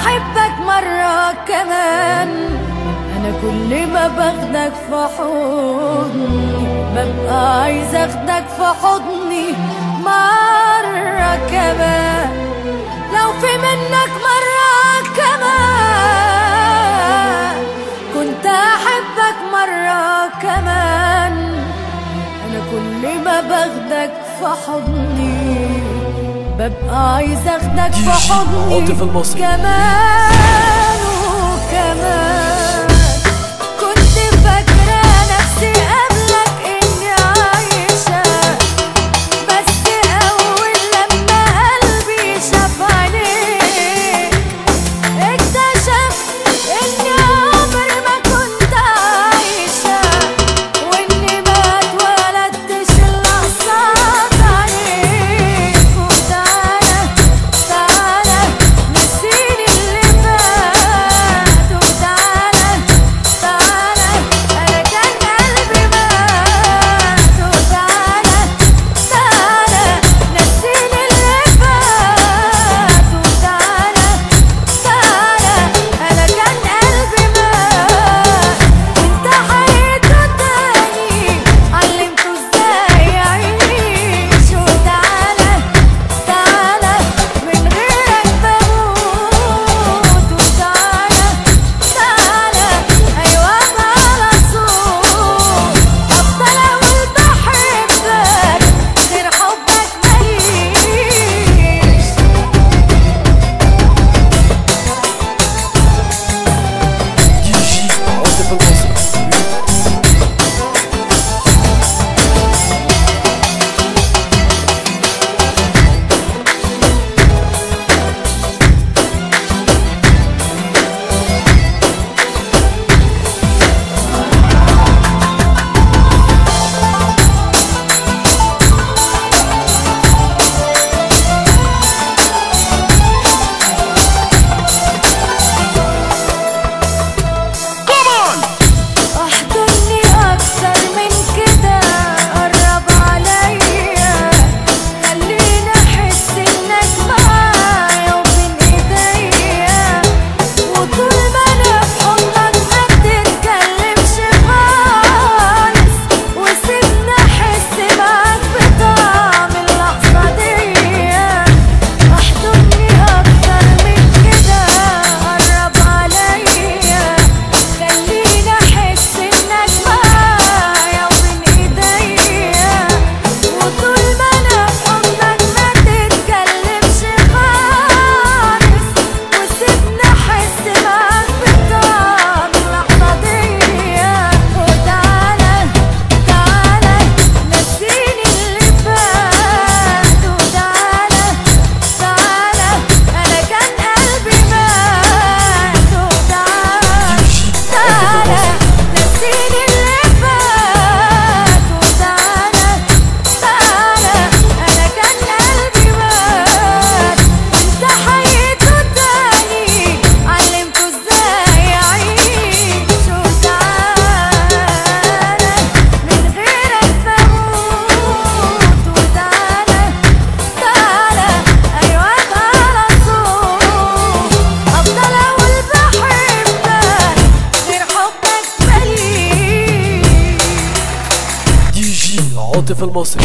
احبك مرة كمان. انا كل ما باخدك في حضني ببقى عايز اخدك في حضني مرة كمان. لو في منك مرة كمان كنت احبك مرة كمان. انا كل ما باخدك في حضني ببقى عايز اخدك في حضني كمان وكمان. كنت فاكرة نفسي قبلك اني عايشة، بس اول لما قلبي شاف عينيك اكتشفت اني عمري ما كنت عايشة، واني ما اتولدتش الا قصاد عليك. وتعالى تعالى نسيني اللي فات، وتعالى تعالى انا كان قلبي مات. وتعالى تعالى نسيني اللي فات، وتعالى تعالى انا كان قلبي مات. وانت حياته تاني علمته ازاي يعيش. وتعالى تعالى من غيرك بموت. وتعالى تعالى ايوه على صوت افضل اقول بحبك غير حبك ماليش. عاطف المصري. احضني اكتر من كده، قرب عليا، خليني احس انك معايا وبين ايديا. وطول ما انا في حضنك ما بتتكلمش خالص، وسيبني احس معاك بطعم اللحظة دي. احضني اكتر من كده، قرب عليا، خليني احس انك معايا وبين ايديا. وطول ما انا في حضنك ما تتكلمش خالص، وسيبني احس معاك بطعم اللحظة دي. وتعالى تعالى نسيني اللي فات، وتعالى تعالى انا كان قلبي مات. وتعالى تعالى نسيني اللي فات، وتعالى تعالى انا كان قلبي مات. وانت حياته تاني علمته ازاي يعيش. وتعالى من غيرك بموت. وتعالى تعالى ايوه على صوت افضل اقول بحبك غير حبك ماليش. عاطف المصري.